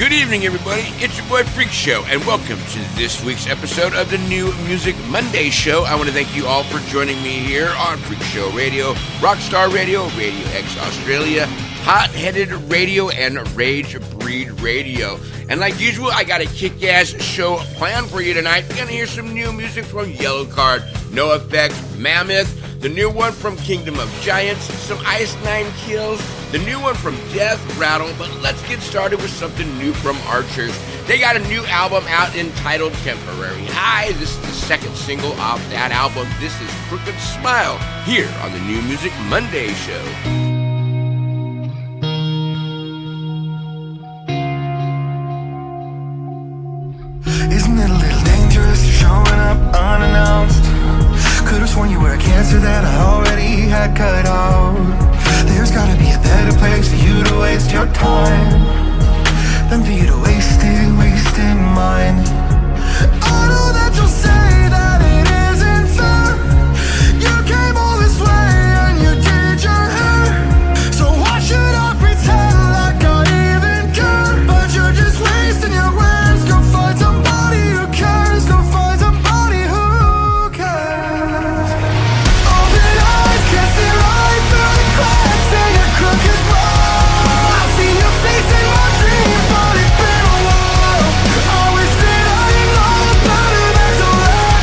Good evening, everybody. It's your boy Freekshow, and welcome to this week's episode of the New Music Monday Show. I want to thank you all for joining me here on Freekshow Radio, Rockstar Radio, Radio X Australia, Hot-Headed Radio, and RAGEBREED Radio. And like usual, I got a kick-ass show planned for you tonight. You're gonna hear some new music from YELLOWCARD, NOFX, MAMMOTH, the new one from Kingdom of Giants, some Ice Nine Kills, the new one from Death Rattle, but let's get started with something new from Archers. They got a new album out entitled Temporary High. This is the second single off that album. This is Crooked Smile here on the New Music Monday Show. Isn't it a little dangerous showing up unannounced? Could've sworn you were a cancer that I already had cut out. There's gotta be a better place for you to waste your time than for you to waste it mine. I know that you'll say that it isn't fair. You came all this way and you did your hair. So why should I pretend like I even care? But you're just wasting your words. Go find somebody who cares. Go find somebody who cares. Open eyes, can't see right through the cracks in your crooked smile. I've seen your face in my dreams, but it's been a while. I wish that I didn't know better than to lie.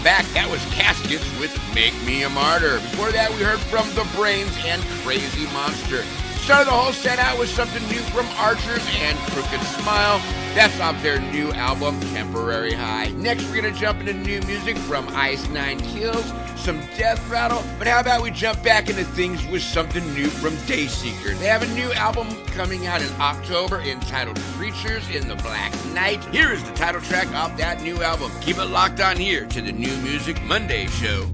back, that was Caskets with Make Me a Martyr. Before that, we heard from The Brains and Crazy Monster. Started the whole set out with something new from Archers and Crooked Smile. That's off their new album, Temporary High. Next, we're going to jump into new music from Ice Nine Kills, some Death Rattle, but how about we jump back into things with something new from DAYSEEKER. They have a new album coming out in October entitled Creatures in the Black Night. Here is the title track off that new album. Keep it locked on here to the New Music Monday show.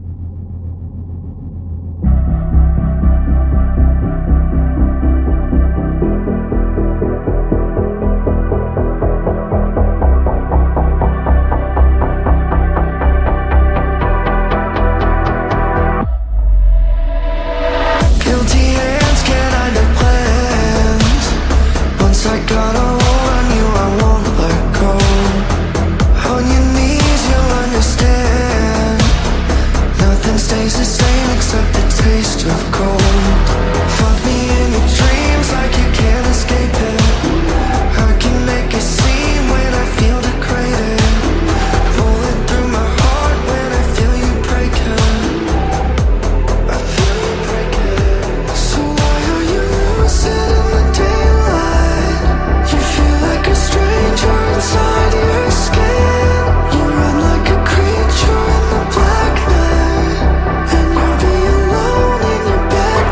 Back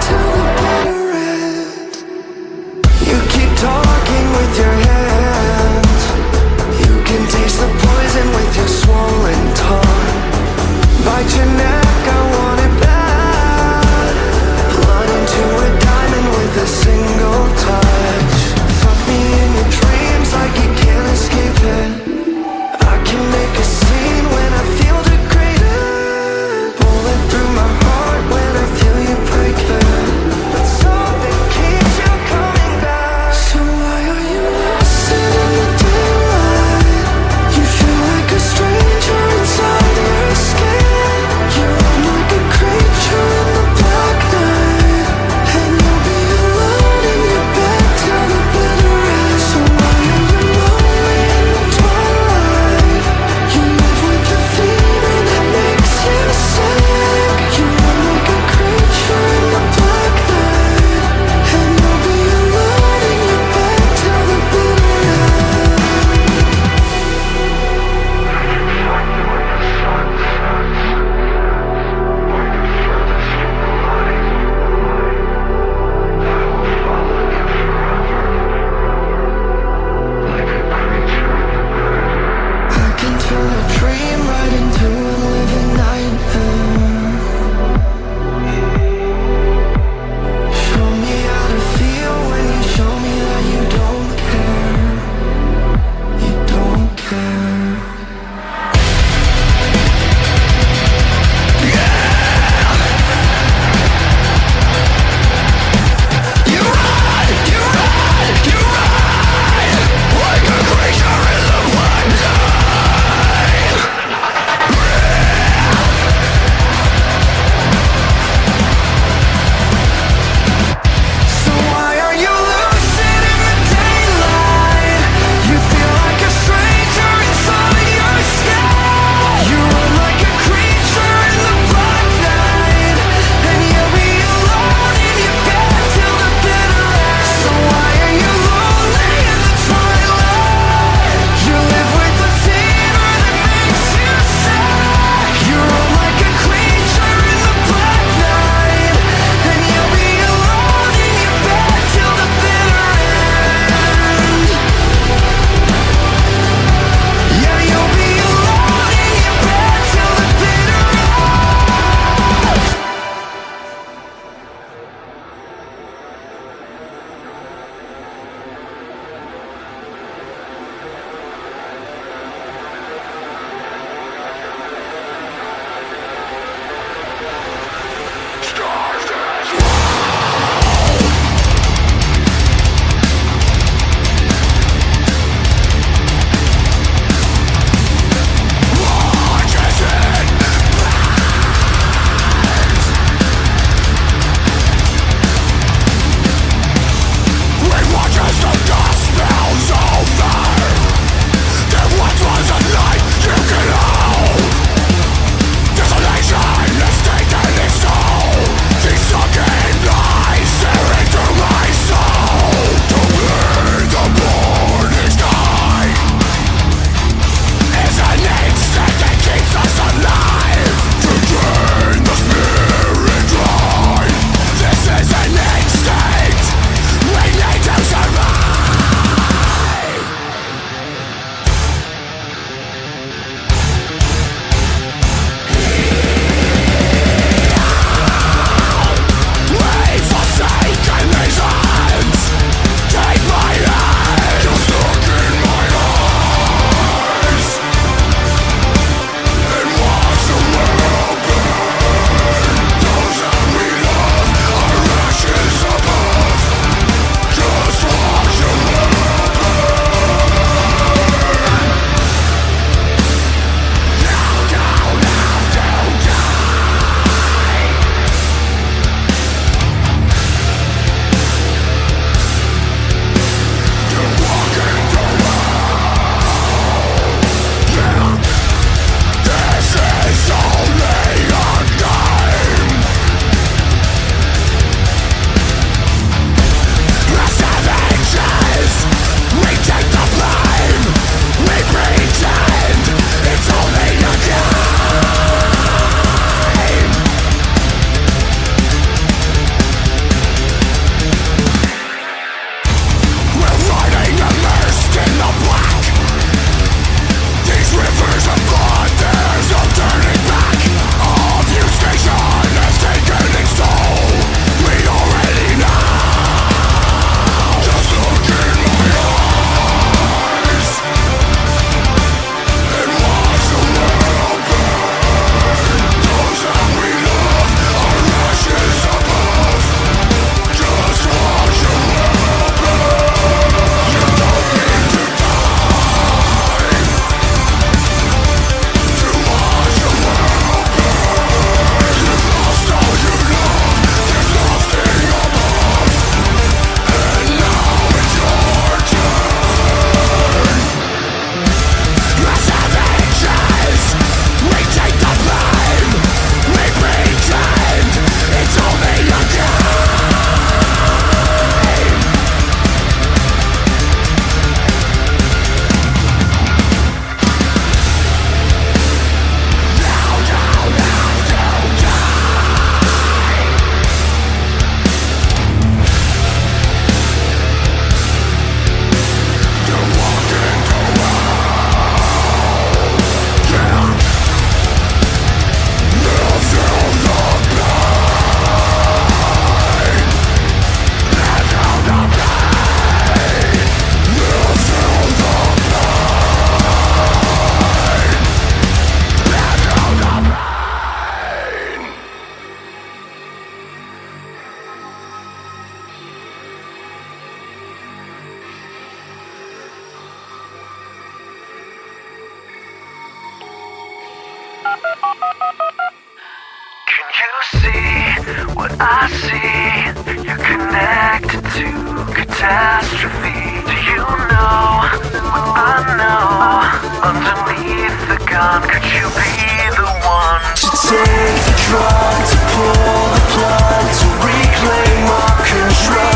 I see you're connected to catastrophe. Do you know what I know? Underneath the gun, could you be the one to take the drug, to pull the plug, to reclaim our control?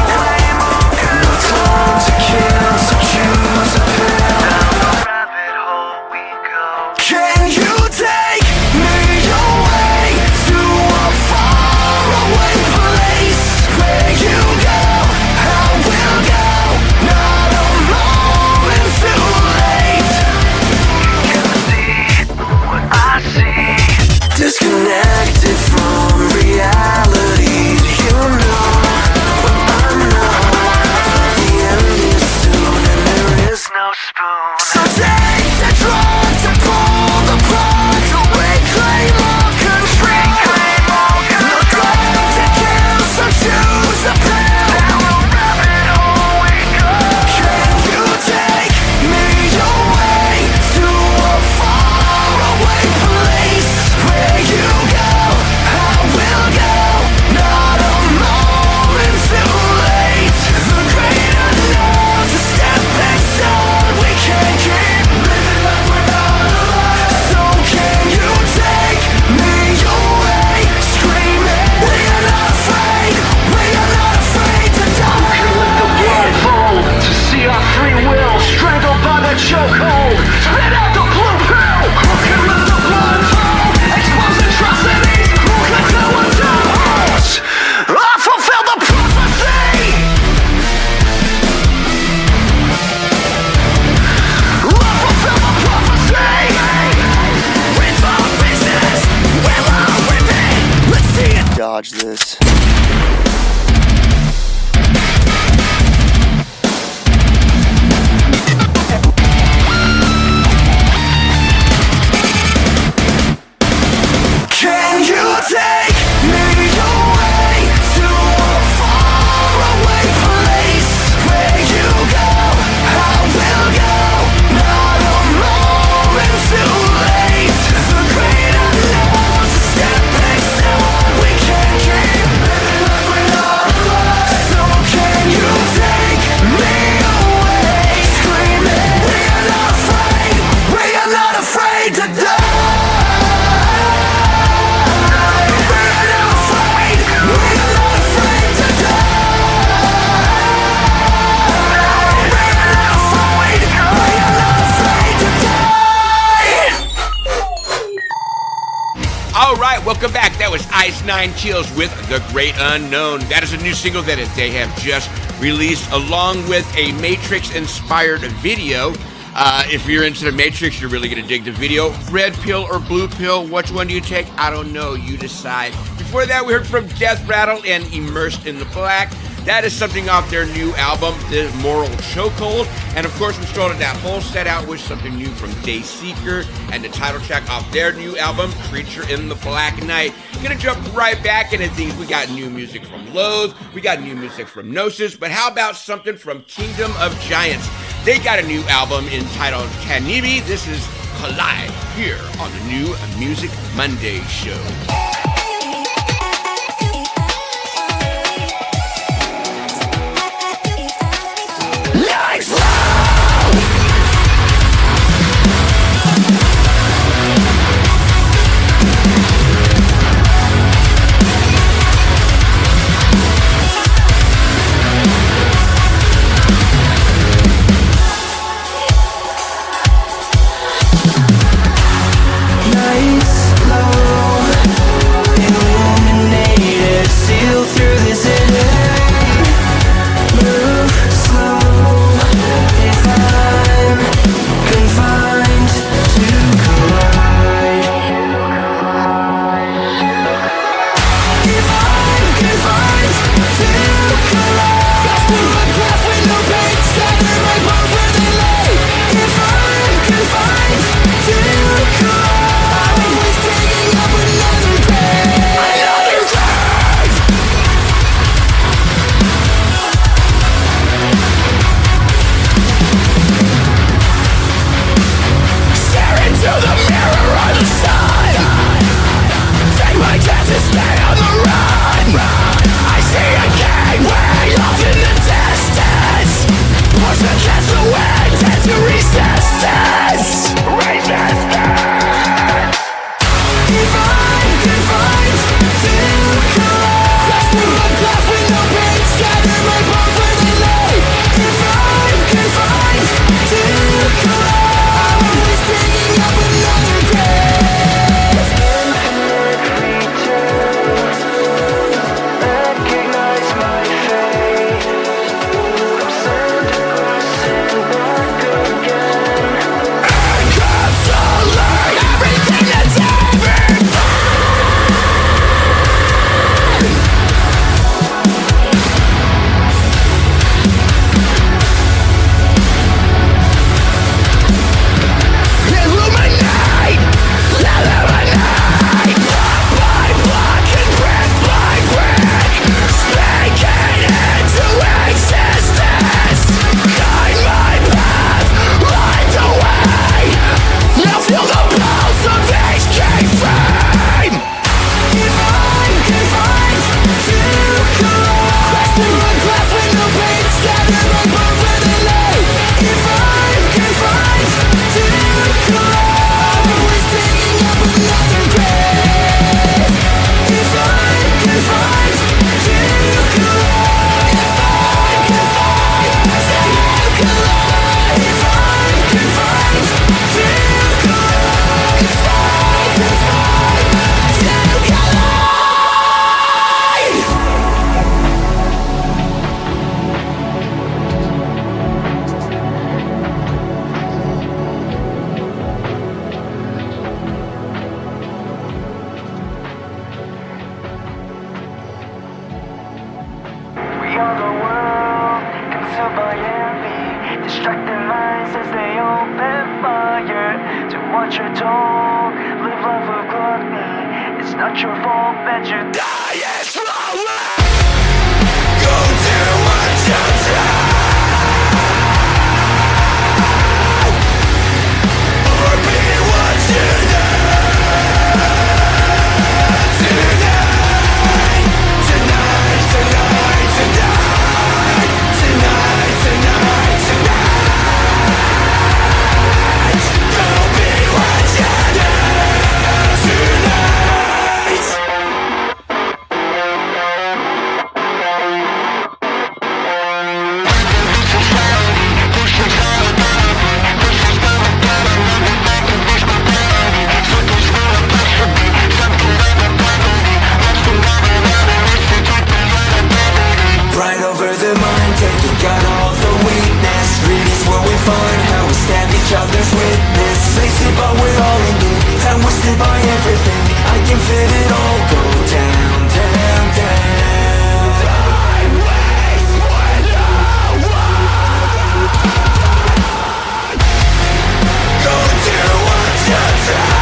No time to kill, so choose a pill. Down the rabbit hole we go. Can you take me away to a faraway place? Where you go, I will go. Not a moment too late. You can see what I see. Disconnected from reality. Do you know what I know? The end is soon and there is no spoon. So take the drug, to pull the plug, to reclaim our control. No time to kill, so choose a pill. Down the rabbit hole we go. Can you take me away to a faraway place? Where you go, I will go. Not a moment too late. The great unknown's a stepping stone. We can't keep living like we're not alive. So can you take me away? Screaming, we are not afraid. We are not afraid to die. We can let the blood fold to see our free will strangled by the chokehold. Spit out the blue pill. Who can let the blood fold? Expose atrocities. Who can tell what to hold? I fulfill the prophecy. I fulfill the prophecy. With our business, we'll all remain. Let's see it. Dodge this. Can you take me away to a faraway place? Where you go, I will go. Not a moment too late. The great unknown's a stepping stone. We can't keep living like we're not alive. So can you take me away? Screaming, we are not afraid. We are not afraid to die. All right, welcome back. That was Ice Nine Kills with The Great Unknown. That is a new single that they have just released along with a Matrix-inspired video. If you're into the Matrix, you're really going to dig the video. Red pill or blue pill, which one do you take? I don't know, you decide. Before that, we heard from Death Rattle and Immersed in the Black. That is something off their new album, The Moral Chokehold. And of course, we started that whole set out with something new from DAYSEEKER and the title track off their new album, Creature in the Black Night. Gonna jump right back into things. We got new music from LOATHE, we got new music from KNOSIS, but how about something from Kingdom of Giants? They got a new album entitled Kanibi. This is Collide here on the new Music Monday show. Stay on the run. not your fault that you die slowly. Go do what you try, or be what you do. Tonight, tonight, tonight, tonight, tonight, tonight, tonight. Go be what you do tonight. Right over the mind, taking out all the weakness. Greed is where we find how we stand each other's witness. Lazy but we're all in it, time wasted by everything. I can feel it all go down, down, down. Time waits when you want. Go do what you try,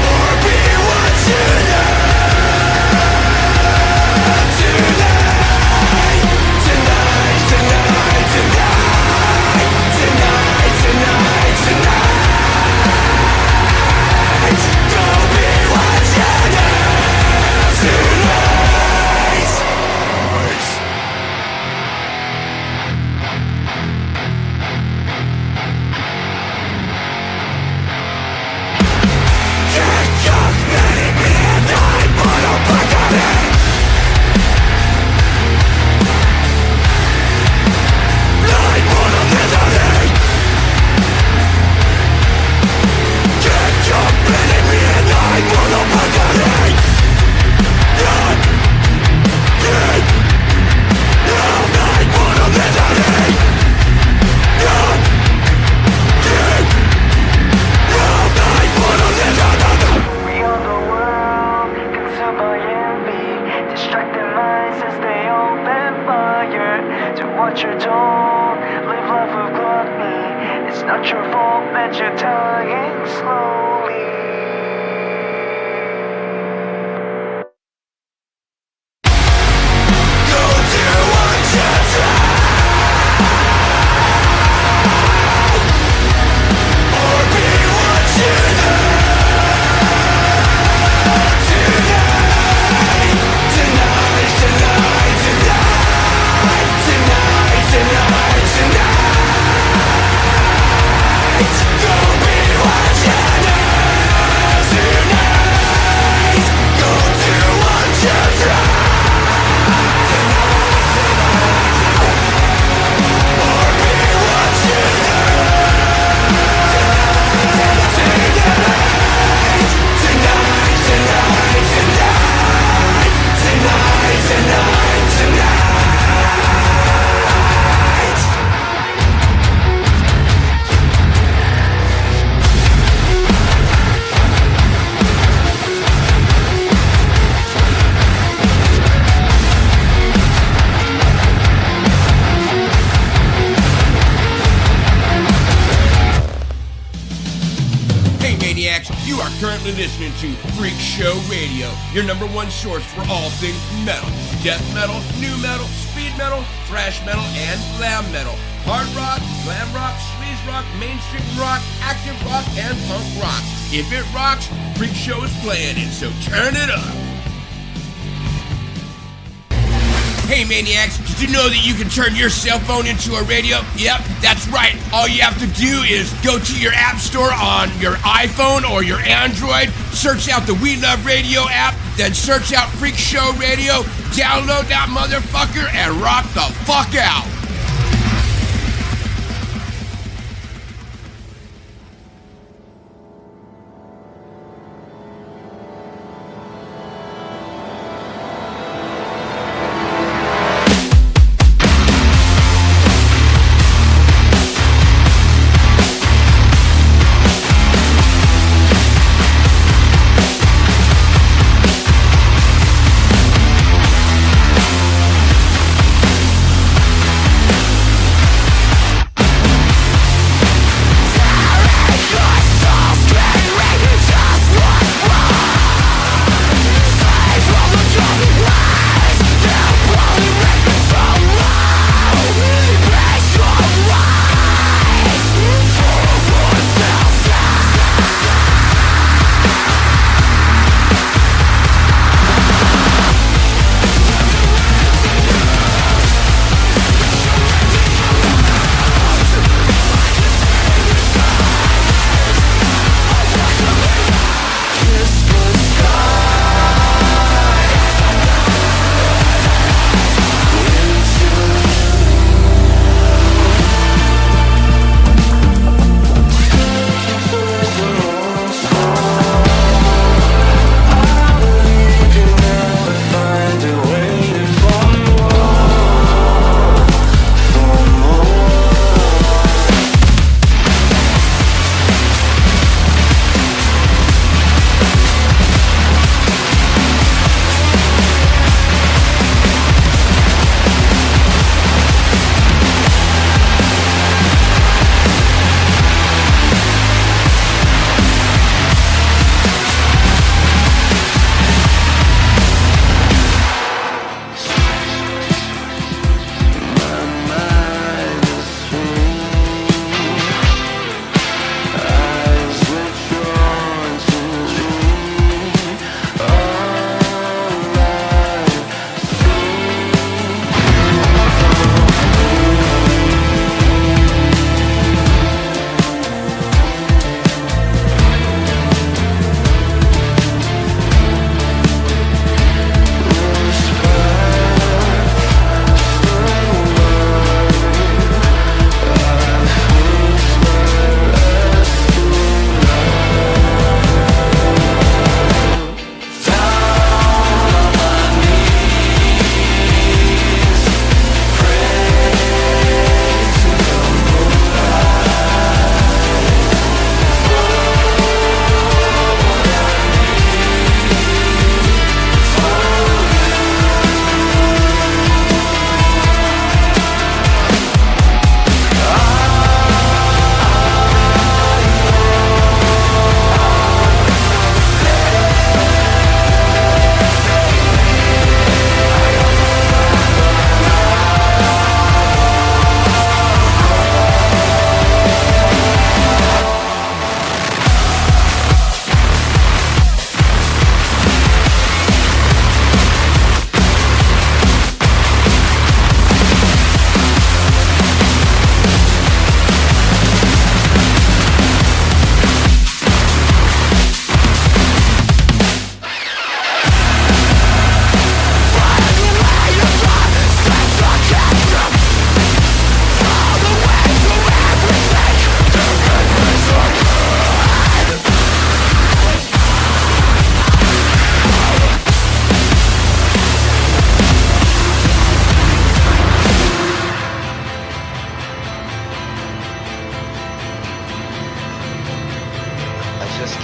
or be what you know. You are currently listening to Freekshow Radio, your number one source for all things metal, death metal, new metal, speed metal, thrash metal, and glam metal, hard rock, glam rock, sleaze rock, mainstream rock, active rock, and punk rock. If it rocks, Freekshow is playing it, so turn it up. Hey Maniacs, did you know that you can turn your cell phone into a radio? Yep, that's right. All you have to do is go to your app store on your iPhone or your Android, search out the We Love Radio app, then search out Freekshow Radio, download that motherfucker, and rock the fuck out.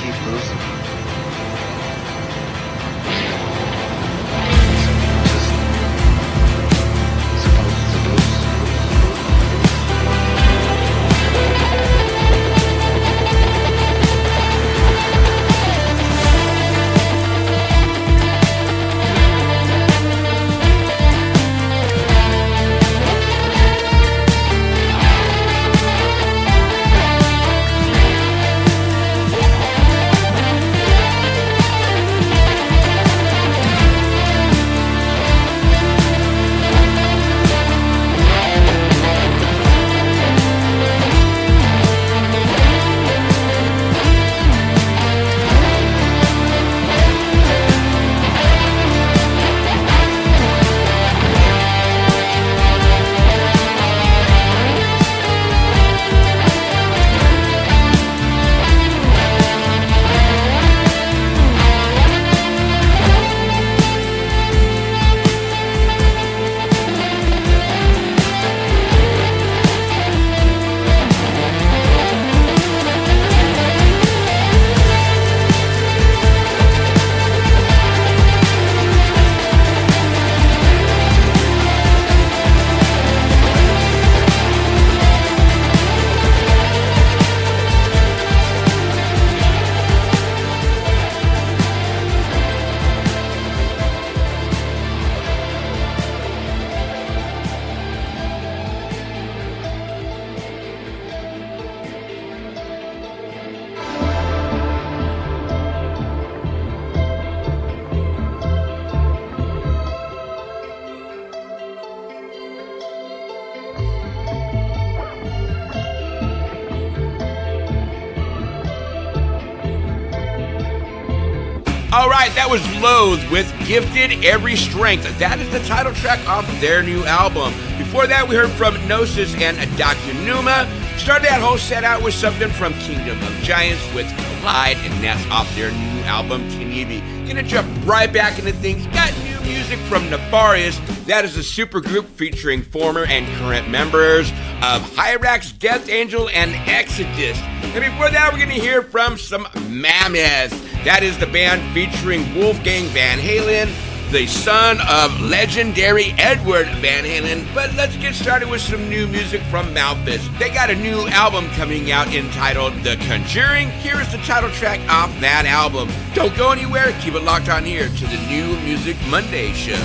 keep losing. All right, that was LOATHE with Gifted Every Strength. That is the title track off their new album. Before that, we heard from KNOSIS and DOKUNUMA. Started that whole set out with something from Kingdom of Giants with Collide, and that's off their new album, Kinibi. Gonna jump right back into things. Got new music from NEFARIOUS. That is a supergroup featuring former and current members of Hyrax, Death Angel, and Exodus. And before that, we're gonna hear from some MAMMOTH. That is the band featuring Wolfgang Van Halen, the son of legendary Edward Van Halen. But let's get started with some new music from MALPHAS. They got a new album coming out entitled The Conjuring. Here is the title track off that album. Don't go anywhere. Keep it locked on here to the New Music Monday show.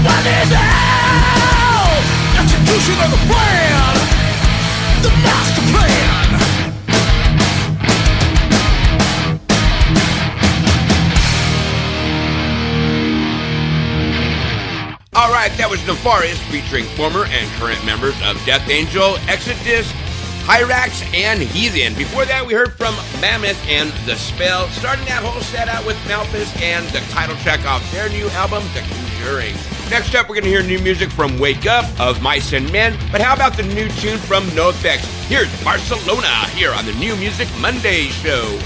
What is hell? Execution of the plan, the master plan. Alright, that was Nefarious featuring former and current members of Death Angel, Exodus, Hyrax, and Heathen. Before that, we heard from Mammoth and The Spell, starting that whole set out with MALPHAS and the title track off their new album, The Conjuring. Next up, we're going to hear new music from Wake Up, Of Mice and Men, but how about the new tune from NOFX? Here's Barcelona here on the New Music Monday show.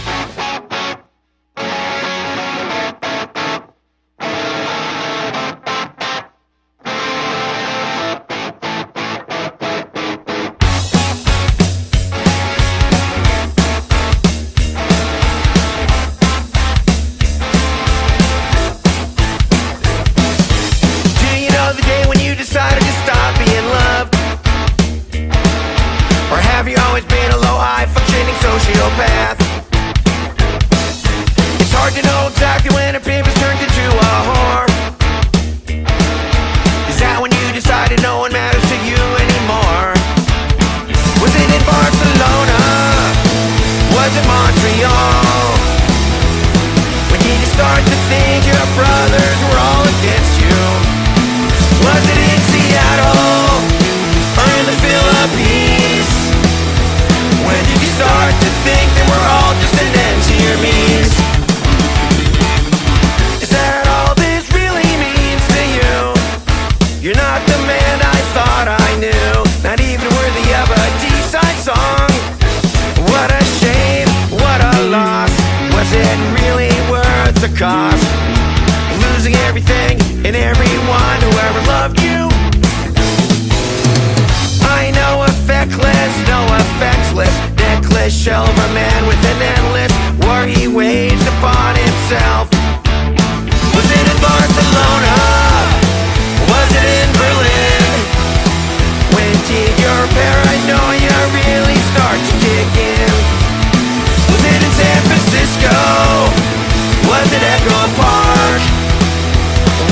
It's hard to know exactly when a pimp has turned into a whore. Is that when you decided no one matters to you anymore? Was it in Barcelona? Was it Montreal? When did you start to think your brothers were all against you? Was it in Seattle? Or in the Philippines? When did you start to think that we're all just an end to your means? Is that all this really means to you? You're not the man I thought I knew, not even worthy of a D-side song. What a shame, what a loss. Was it really worth the cost? Losing everything and everyone who ever loved you. I know effectless, no effectless necklace shell of a man with an endless war he waged upon himself. Was it in Barcelona? Was it in Berlin? When did your paranoia really start to kick in? Was it in San Francisco? Was it Echo Park?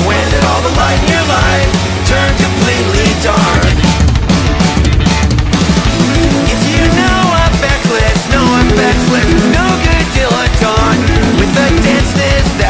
When did all the light in your life turn completely dark? No effectless, no good dilettante with the denseness that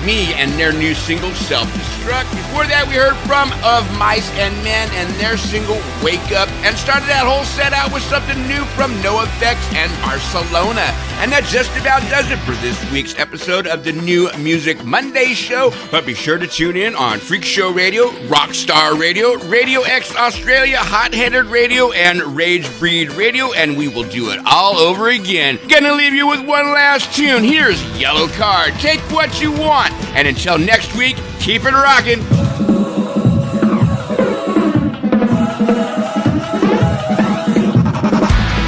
Me and their new single, Self-Destruct. Before that, we heard from Of Mice and Men and their single, Wake Up. And started that whole set out with something new from NOFX and Barcelona. And that just about does it for this week's episode of the New Music Monday show. But be sure to tune in on Freekshow Radio, Rockstar Radio, Radio X Australia, Hot Headed Radio, and RAGEBREED Radio, and we will do it all over again. Gonna leave you with one last tune. Here's YELLOWCARD. Take what you want. And until next week, keep it rockin'.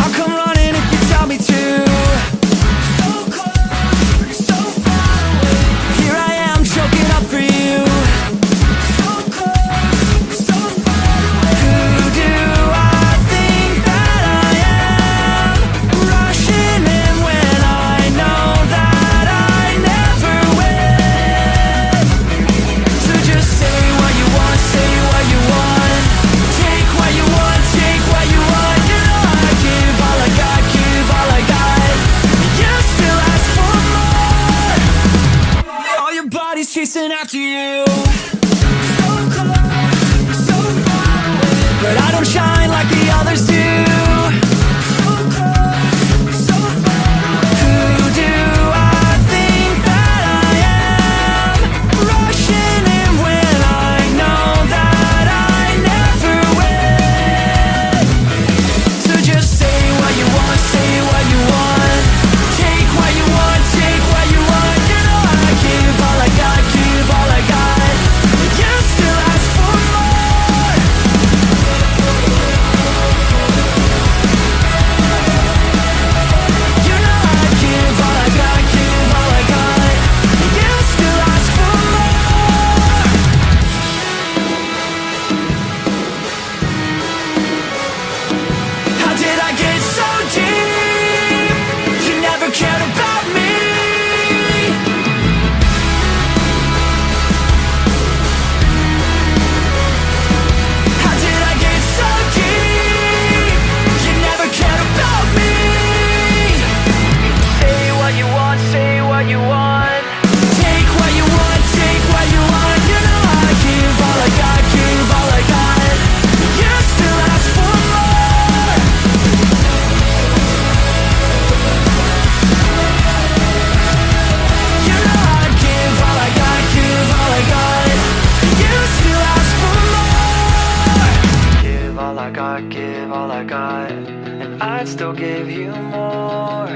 I'll come running if you tell me to. So close, so far away. Here I am choking up for you. So close, so far away. Who do I think that I am? Rushing in when I know that I never will. So just say what you want, say what you want. Take what you want, take what you want. You know I give all I got, give all I got. You still ask for more. All your body's chasing after you. So close, so far away. But I don't shine like the others do. So close, so far away. Who do I think that I am? Rushing in when I know that I never will. So just say what you want, say what you want. Take what you want, take what you want. You know I give all I got, give all I got. You still ask for more. You know I give all I got, give all I got. You still ask for more. How did I get so deep? You never cared about me. How did I get so deep? You never cared about me. Say what you want, say what you want. Take what you want, take what you want. You know I give all I got, give all I got. You still ask for more. You know I give all I got, give all I got. You still ask for more. Give all I got, give all I got. And I'd still give you more.